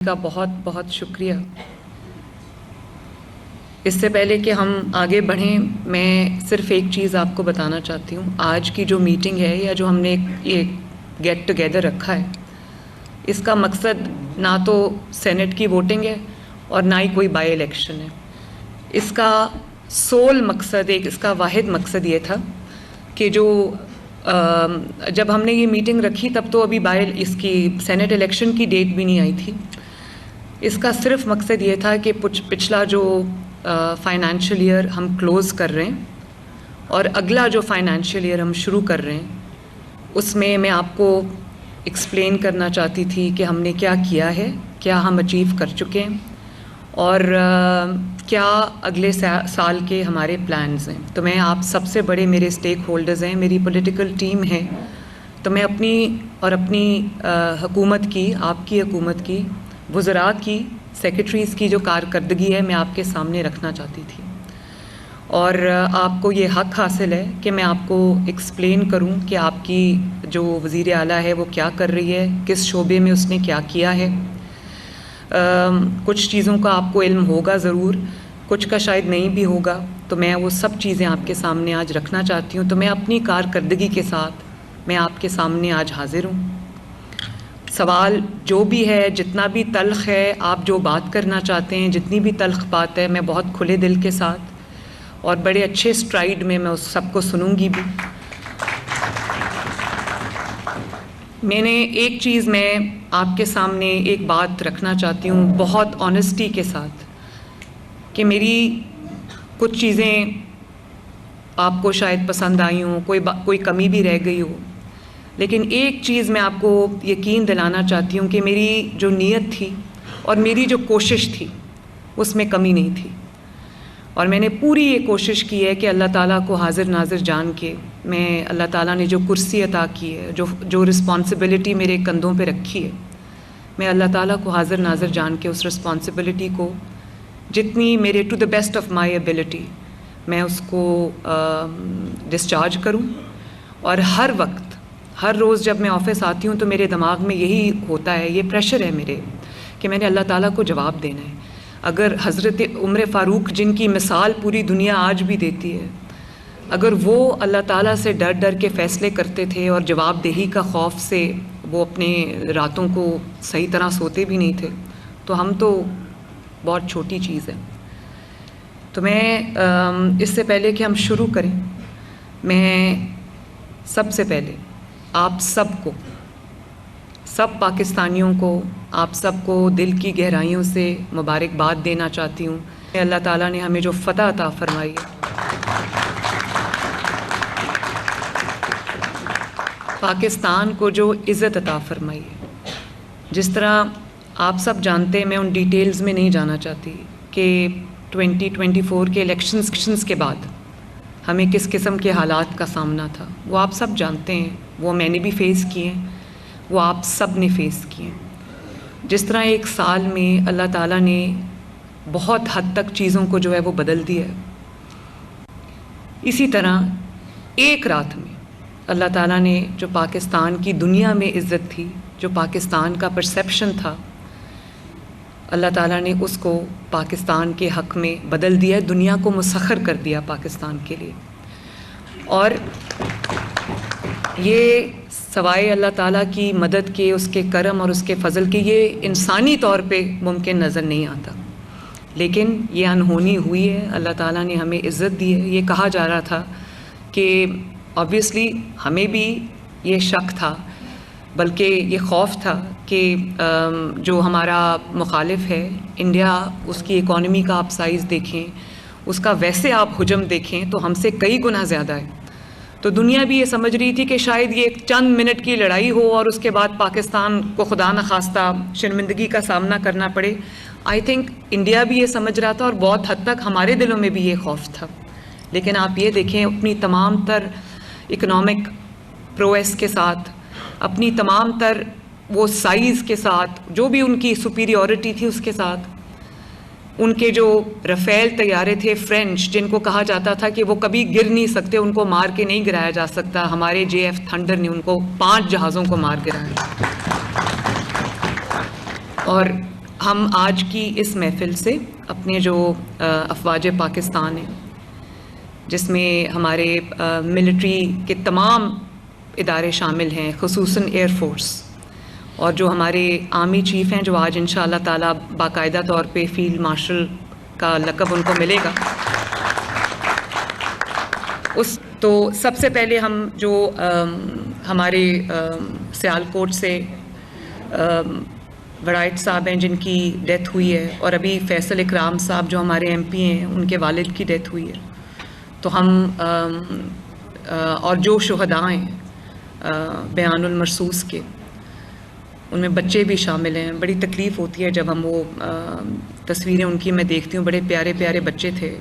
کا بہت بہت شکریہ۔ اس سے پہلے کہ ہم آگے بڑھیں، میں صرف ایک چیز آپ کو بتانا چاہتی ہوں۔ آج کی جو میٹنگ ہے یا جو ہم نے یہ گیٹ ٹوگیدر رکھا ہے، اس کا مقصد نہ تو سینٹ کی ووٹنگ ہے اور نہ ہی کوئی بائی الیکشن ہے۔ اس کا سول مقصد، اس کا واحد مقصد یہ تھا کہ جب ہم نے یہ میٹنگ رکھی تب تو ابھی اس کی سینٹ الیکشن کی ڈیٹ بھی نہیں آئی تھی۔ اس کا صرف مقصد یہ تھا کہ پچھلا جو فائنینشیل ایئر ہم کلوز کر رہے ہیں اور اگلا جو فائنینشیل ایئر ہم شروع کر رہے ہیں، اس میں میں آپ کو ایکسپلین کرنا چاہتی تھی کہ ہم نے کیا کیا ہے، کیا ہم اچیو کر چکے ہیں اور کیا اگلے سال کے ہمارے پلانز ہیں۔ تو میں آپ سب سے بڑے میرے اسٹیک ہولڈرز ہیں، میری پولیٹیکل ٹیم ہے، تو میں اپنی حکومت کی، آپ کی حکومت کی، وزراء کی، سیکرٹریز کی جو کارکردگی ہے میں آپ کے سامنے رکھنا چاہتی تھی، اور آپ کو یہ حق حاصل ہے کہ میں آپ کو ایکسپلین کروں کہ آپ کی جو وزیر اعلیٰ ہے وہ کیا کر رہی ہے، کس شعبے میں اس نے کیا کیا ہے۔ کچھ چیزوں کا آپ کو علم ہوگا ضرور، کچھ کا شاید نہیں بھی ہوگا، تو میں وہ سب چیزیں آپ کے سامنے آج رکھنا چاہتی ہوں۔ تو میں اپنی کارکردگی کے ساتھ میں آپ کے سامنے آج حاضر ہوں۔ سوال جو بھی ہے، جتنا بھی تلخ ہے، آپ جو بات کرنا چاہتے ہیں، جتنی بھی تلخ بات ہے، میں بہت کھلے دل کے ساتھ اور بڑے اچھے سٹرائیڈ میں اس سب کو سنوں گی بھی۔ میں نے ایک چیز میں آپ کے سامنے ایک بات رکھنا چاہتی ہوں بہت آنیسٹی کے ساتھ، کہ میری کچھ چیزیں آپ کو شاید پسند آئی ہوں، کوئی کمی بھی رہ گئی ہو، لیکن ایک چیز میں آپ کو یقین دلانا چاہتی ہوں کہ میری جو نیت تھی اور میری جو کوشش تھی اس میں کمی نہیں تھی، اور میں نے پوری یہ کوشش کی ہے کہ اللہ تعالیٰ کو حاضر ناظر جان کے، میں اللہ تعالیٰ نے جو کرسی عطا کی ہے، جو رسپانسبلٹی میرے کندھوں پہ رکھی ہے، میں اللہ تعالیٰ کو حاضر ناظر جان کے اس رسپانسبلٹی کو جتنی میرے to the best of my ability میں اس کو ڈسچارج کروں، اور ہر وقت، ہر روز جب میں آفس آتی ہوں تو میرے دماغ میں یہی ہوتا ہے، یہ پریشر ہے میرے کہ میں نے اللہ تعالیٰ کو جواب دینا ہے۔ اگر حضرت عمر فاروق، جن کی مثال پوری دنیا آج بھی دیتی ہے، اگر وہ اللہ تعالیٰ سے ڈر ڈر کے فیصلے کرتے تھے اور جواب دہی کا خوف سے وہ اپنے راتوں کو صحیح طرح سوتے بھی نہیں تھے، تو ہم تو بہت چھوٹی چیز ہے۔ تو میں اس سے پہلے کہ ہم شروع کریں، میں سب سے پہلے آپ سب کو، سب پاکستانیوں کو، آپ سب کو دل کی گہرائیوں سے مبارکباد دینا چاہتی ہوں۔ اللہ تعالیٰ نے ہمیں جو فتح عطا فرمائی ہے، پاکستان کو جو عزت عطا فرمائی ہے، جس طرح آپ سب جانتے ہیں، میں ان ڈیٹیلز میں نہیں جانا چاہتی کہ 2024 کے الیکشنز کے بعد ہمیں کس قسم کے حالات کا سامنا تھا، وہ آپ سب جانتے ہیں، وہ میں نے بھی فیس کیے ہیں، وہ آپ سب نے فیس کیے ہیں۔ جس طرح ایک سال میں اللہ تعالیٰ نے بہت حد تک چیزوں کو جو ہے وہ بدل دیا ہے، اسی طرح ایک رات میں اللہ تعالیٰ نے جو پاکستان کی دنیا میں عزت تھی، جو پاکستان کا پرسیپشن تھا، اللہ تعالیٰ نے اس کو پاکستان کے حق میں بدل دیا، دنیا کو مسخر کر دیا پاکستان کے لیے۔ اور یہ سوائے اللہ تعالیٰ کی مدد کے، اس کے کرم اور اس کے فضل کے، یہ انسانی طور پہ ممکن نظر نہیں آتا، لیکن یہ انہونی ہوئی ہے۔ اللہ تعالیٰ نے ہمیں عزت دی ہے۔ یہ کہا جا رہا تھا کہ آبویسلی ہمیں بھی یہ شک تھا، بلکہ یہ خوف تھا کہ جو ہمارا مخالف ہے انڈیا، اس کی اکانومی کا آپ سائز دیکھیں، اس کا ویسے آپ حجم دیکھیں تو ہم سے کئی گنا زیادہ ہے، تو دنیا بھی یہ سمجھ رہی تھی کہ شاید یہ چند منٹ کی لڑائی ہو اور اس کے بعد پاکستان کو خدا نخواستہ شرمندگی کا سامنا کرنا پڑے۔ آئی تھنک انڈیا بھی یہ سمجھ رہا تھا، اور بہت حد تک ہمارے دلوں میں بھی یہ خوف تھا، لیکن آپ یہ دیکھیں، اپنی تمام تر اکنامک پرویس کے ساتھ، اپنی تمام تر وہ سائز کے ساتھ، جو بھی ان کی سپیریورٹی تھی اس کے ساتھ، ان کے جو رفیل طیارے تھے فرینچ، جن کو کہا جاتا تھا کہ وہ کبھی گر نہیں سکتے، ان کو مار کے نہیں گرایا جا سکتا، ہمارے JF تھنڈر نے ان کو 5 جہازوں کو مار گرایا۔ اور ہم آج کی اس محفل سے اپنے جو افواج پاکستان ہیں، جس میں ہمارے ملٹری کے تمام ادارے شامل ہیں، خصوصاً ایئر فورس، اور جو ہمارے آرمی چیف ہیں جو آج انشاءاللہ تعالیٰ باقاعدہ طور پہ فیلڈ مارشل کا لقب ان کو ملے گا، تو سب سے پہلے ہم جو ہمارے سیالکوٹ سے وڑائٹ صاحب ہیں جن کی ڈیتھ ہوئی ہے، اور ابھی فیصل اکرام صاحب جو ہمارے ایم پی ہیں ان کے والد کی ڈیتھ ہوئی ہے، تو ہم اور جو شہداء ہیں بیان المرصوص کے، ان میں بچے بھی شامل ہیں. بڑی تکلیف ہوتی ہے جب ہم وہ تصویریں ان کی میں دیکھتی ہوں، بڑے پیارے پیارے بچے تھے.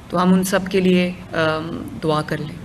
تو ہم ان سب کے لیے دعا کر لیں.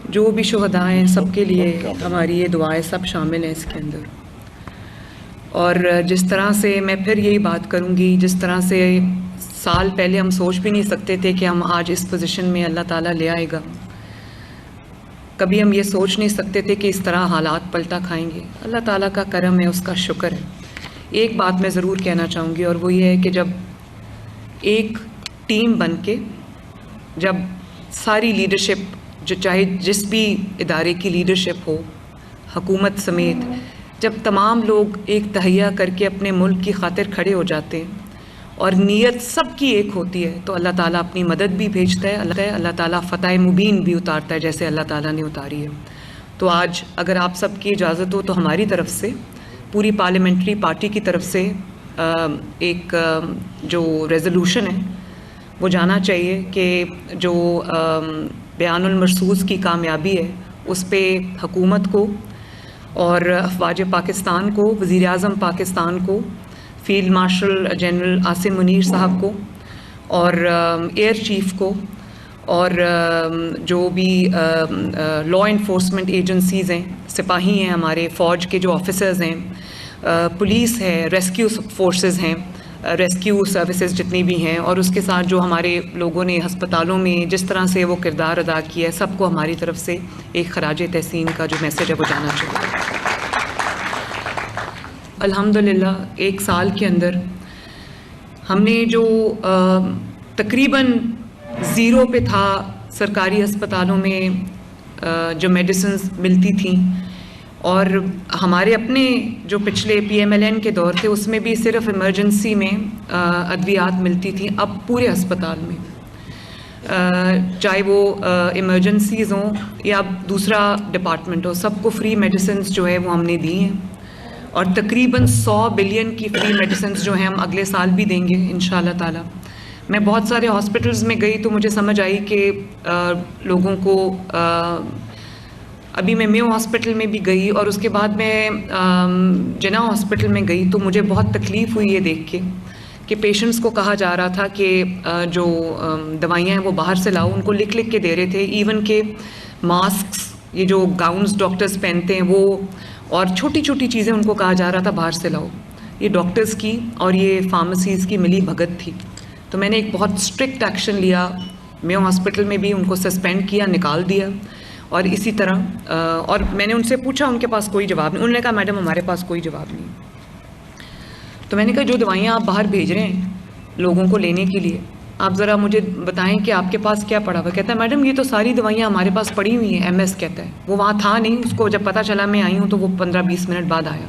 جو بھی شہداء ہیں سب کے لیے ہماری یہ دعائیں سب شامل ہیں اس کے اندر. اور جس طرح سے میں پھر یہی بات کروں گی، جس طرح سے سال پہلے ہم سوچ بھی نہیں سکتے تھے کہ ہم آج اس پوزیشن میں اللہ تعالیٰ لے آئے گا. کبھی ہم یہ سوچ نہیں سکتے تھے کہ اس طرح حالات پلٹا کھائیں گے. اللہ تعالیٰ کا کرم ہے، اس کا شکر ہے. ایک بات میں ضرور کہنا چاہوں گی، اور وہ یہ ہے کہ جب ایک ٹیم بن کے، جب ساری لیڈرشپ، جو چاہے جس بھی ادارے کی لیڈرشپ ہو، حکومت سمیت، جب تمام لوگ ایک تہیہ کر کے اپنے ملک کی خاطر کھڑے ہو جاتے ہیں اور نیت سب کی ایک ہوتی ہے، تو اللہ تعالیٰ اپنی مدد بھی بھیجتا ہے. اللہ تعالیٰ فتح مبین بھی اتارتا ہے جیسے اللہ تعالیٰ نے اتاری ہے. تو آج اگر آپ سب کی اجازت ہو تو ہماری طرف سے، پوری پارلیمنٹری پارٹی کی طرف سے ایک جو ریزولوشن ہے وہ جانا چاہیے کہ جو بیان المرصوص کی کامیابی ہے اس پہ حکومت کو اور افواج پاکستان کو، وزیر اعظم پاکستان کو، field marshal general Asim Munir صاحب کو، اور ایئر چیف کو، اور جو بھی لا انفورسمنٹ ایجنسیز ہیں، سپاہی ہیں ہمارے، فوج کے جو آفیسرز ہیں، پولیس ہے، ریسکیو فورسز ہیں، ریسکیو سروسز جتنی بھی ہیں، اور اس کے ساتھ جو ہمارے لوگوں نے ہسپتالوں میں جس طرح سے وہ کردار ادا کیا ہے، سب کو ہماری طرف سے ایک خراج تحسین کا جو میسج ہے وہ جانا چاہیے. الحمدللہ ایک سال کے اندر ہم نے جو تقریباً زیرو پہ تھا سرکاری ہسپتالوں میں جو میڈیسنز ملتی تھیں، اور ہمارے اپنے جو پچھلے پی ایم ایل این کے دور تھے اس میں بھی صرف ایمرجنسی میں ادویات ملتی تھیں. اب پورے ہسپتال میں چاہے وہ ایمرجنسیز ہوں یا دوسرا ڈپارٹمنٹ ہو، سب کو فری میڈیسنز جو ہے وہ ہم نے دی ہیں، اور تقریباً 100 بلین کی فری میڈیسنز جو ہیں ہم اگلے سال بھی دیں گے انشاءاللہ تعالیٰ. میں بہت سارے ہاسپٹلز میں گئی تو مجھے سمجھ آئی کہ لوگوں کو، ابھی میں میو ہاسپٹل میں بھی گئی اور اس کے بعد میں جنا ہاسپٹل میں گئی، تو مجھے بہت تکلیف ہوئی یہ دیکھ کے کہ پیشنٹس کو کہا جا رہا تھا کہ جو دوائیاں ہیں وہ باہر سے لاؤ. ان کو لکھ لکھ کے دے رہے تھے، ایون کہ ماسکس، یہ جو گاؤنز ڈاکٹرز پہنتے ہیں وہ، اور چھوٹی چھوٹی چیزیں ان کو کہا جا رہا تھا باہر سے لاؤ. یہ ڈاکٹرز کی اور یہ فارمیسیز کی ملی بھگت تھی. تو میں نے ایک بہت اسٹرکٹ ایکشن لیا، میو ہاسپٹل میں بھی ان کو سسپینڈ کیا، نکال دیا. اور اسی طرح اور میں نے ان سے پوچھا، ان کے پاس کوئی جواب نہیں. انہوں نے کہا میڈم ہمارے پاس کوئی جواب نہیں. تو میں نے کہا جو دوائیاں آپ باہر بھیج رہے ہیں لوگوں کو لینے کے لیے، آپ ذرا مجھے بتائیں کہ آپ کے پاس کیا پڑا ہوا. کہتا ہے میڈم یہ تو ساری دوائیاں ہمارے پاس پڑی ہوئی ہیں. ایم ایس کہتا ہے، وہ وہاں تھا نہیں، اس کو جب پتہ چلا میں آئی ہوں تو وہ 15-20 منٹ بعد آیا،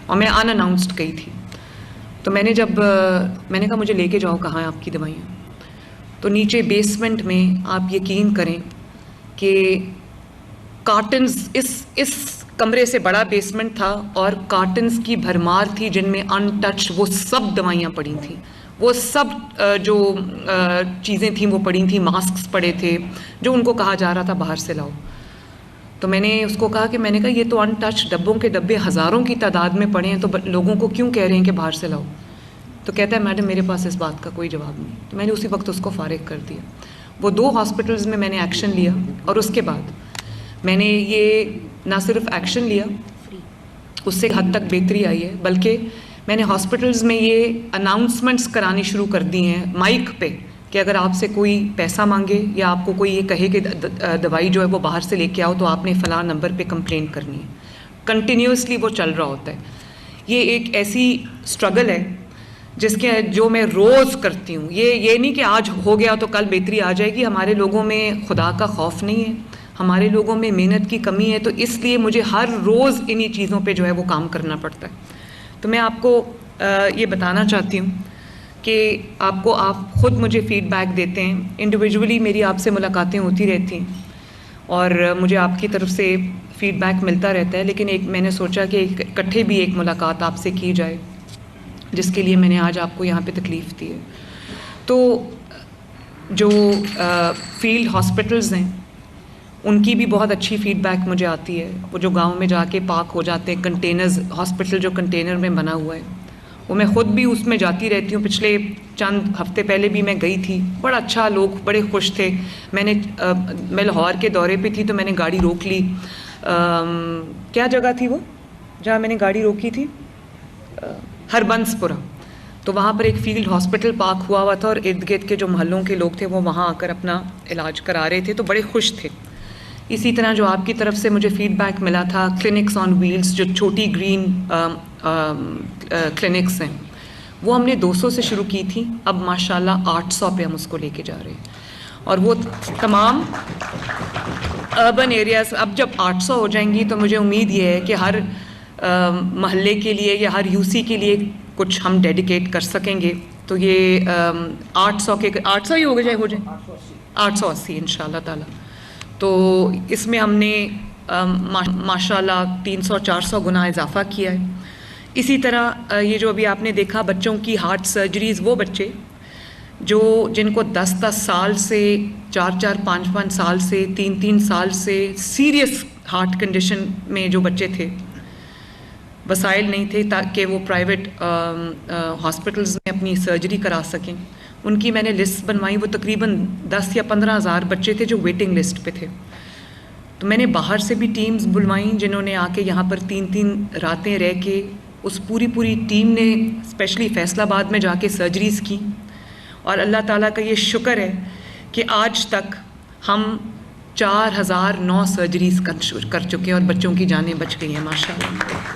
اور میں ان اناؤنسڈ گئی تھی. تو میں نے کہا مجھے لے کے جاؤ کہاں ہیں آپ کی دوائیاں. تو نیچے بیسمنٹ میں آپ یقین کریں کہ کارٹنز، اس کمرے سے بڑا بیسمنٹ تھا اور کارٹنز کی بھرمار تھی جن میں ان ٹچ وہ سب دوائیاں پڑی تھیں. وہ سب جو چیزیں تھیں وہ پڑی تھیں، ماسکس پڑے تھے جو ان کو کہا جا رہا تھا باہر سے لاؤ. تو میں نے اس کو کہا کہ میں نے کہا یہ تو ان ٹچ ڈبوں کے ڈبے ہزاروں کی تعداد میں پڑے ہیں، تو لوگوں کو کیوں کہہ رہے ہیں کہ باہر سے لاؤ؟ تو کہتا ہے میڈم میرے پاس اس بات کا کوئی جواب نہیں. تو میں نے اسی وقت اس کو فارغ کر دیا. وہ 2 ہاسپٹلز میں نے ایکشن لیا، اور اس کے بعد میں نے یہ نہ صرف ایکشن لیا، اس سے حد تک بہتری آئی ہے، بلکہ میں نے ہاسپٹلز میں یہ اناؤنسمنٹس کرانی شروع کر دی ہیں مائک پہ کہ اگر آپ سے کوئی پیسہ مانگے یا آپ کو کوئی یہ کہے کہ دوائی جو ہے وہ باہر سے لے کے آؤ تو آپ نے فلاں نمبر پہ کمپلین کرنی ہے. کنٹینیوسلی وہ چل رہا ہوتا ہے. یہ ایک ایسی اسٹرگل ہے جو میں روز کرتی ہوں. یہ نہیں کہ آج ہو گیا تو کل بہتری آ جائے گی. ہمارے لوگوں میں خدا کا خوف نہیں ہے، ہمارے لوگوں میں محنت کی کمی ہے، تو اس لیے مجھے ہر روز انہی چیزوں پہ جو ہے وہ کام کرنا پڑتا ہے. تو میں آپ کو یہ بتانا چاہتی ہوں کہ آپ خود مجھے فیڈ بیک دیتے ہیں. انڈیویجولی میری آپ سے ملاقاتیں ہوتی رہتی ہیں اور مجھے آپ کی طرف سے فیڈ بیک ملتا رہتا ہے، لیکن میں نے سوچا کہ اکٹھے بھی ایک ملاقات آپ سے کی جائے، جس کے لیے میں نے آج آپ کو یہاں پہ تکلیف دی ہے. تو جو فیلڈ ہاسپٹلز ہیں ان کی بھی بہت اچھی فیڈ بیک مجھے آتی ہے. وہ جو گاؤں میں جا کے پاک ہو جاتے ہیں کنٹینرز، ہاسپٹل جو کنٹینر میں بنا ہوا ہے، وہ میں خود بھی اس میں جاتی رہتی ہوں. پچھلے چند ہفتے پہلے بھی میں گئی تھی. بڑا اچھا، لوگ بڑے خوش تھے. میں لاہور کے دورے پہ تھی تو میں نے گاڑی روک لی. کیا جگہ تھی وہ جہاں میں نے گاڑی روکی تھی؟ ہربنس پورہ. تو وہاں پر ایک فیلڈ ہاسپٹل پاک ہوا تھا، اور ارد گرد کے جو محلوں کے لوگ تھے وہ وہاں آ کر اپنا علاج کرا رہے تھے، تو بڑے خوش تھے. اسی طرح جو آپ کی طرف سے مجھے فیڈ بیک ملا تھا کلینکس آن ویلز، جو چھوٹی گرین کلینکس ہیں، وہ ہم نے 200 سے شروع کی تھی. اب ماشاءاللہ 800 پہ ہم اس کو لے کے جا رہے ہیں. اور وہ تمام اربن ایریاز اب جب 800 ہو جائیں گی تو مجھے امید یہ ہے کہ ہر محلے کے لیے یا ہر یوسی کے لیے کچھ ہم ڈیڈیکیٹ کر سکیں گے. تو یہ 800 ہی ہو جائیں 880 انشاءاللہ تعالی. تو اس میں ہم نے ماشاءاللہ 300-400 گنا اضافہ کیا ہے. اسی طرح یہ جو ابھی آپ نے دیکھا بچوں کی ہارٹ سرجریز، وہ بچے جن کو 10 سال سے 4-5 سال سے 3 سال سے سیریس ہارٹ کنڈیشن میں جو بچے تھے، وسائل نہیں تھے تاکہ وہ پرائیویٹ ہاسپٹلز میں اپنی سرجری کرا سکیں، ان کی میں نے لسٹ بنوائی. وہ تقریباً 10 یا 15 ہزار بچے تھے جو ویٹنگ لسٹ پہ تھے. تو میں نے باہر سے بھی ٹیمز بلوائیں جنہوں نے آ کے یہاں پر 3 راتیں رہ کے، اس پوری ٹیم نے اسپیشلی فیصل آباد میں جا کے سرجریز کی. اور اللہ تعالیٰ کا یہ شکر ہے کہ آج تک ہم 4009 سرجریز کر چکے ہیں اور بچوں کی جانیں بچ گئی ہیں ماشاءاللہ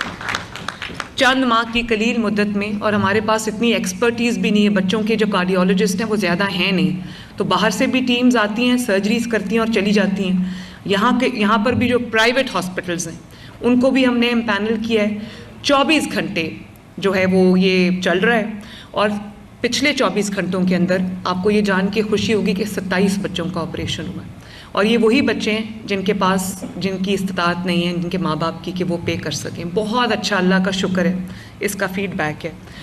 چند ماہ کی قلیل مدت میں. اور ہمارے پاس اتنی ایکسپرٹیز بھی نہیں ہے، بچوں کے جو کارڈیولوجسٹ ہیں وہ زیادہ ہیں نہیں، تو باہر سے بھی ٹیمز آتی ہیں، سرجریز کرتی ہیں اور چلی جاتی ہیں. یہاں پر بھی جو پرائیویٹ ہاسپٹلز ہیں ان کو بھی ہم نے امپینل کیا ہے. 24 گھنٹے جو ہے وہ یہ چل رہا ہے. اور پچھلے 24 گھنٹوں کے اندر آپ کو یہ جان کے خوشی ہوگی کہ 27 بچوں کا آپریشن ہوا ہے. اور یہ وہی بچے ہیں جن کی استطاعت نہیں ہے، جن کے ماں باپ کی کہ وہ پے کر سکیں. بہت اچھا، اللہ کا شکر ہے. اس کا فیڈ بیک ہے.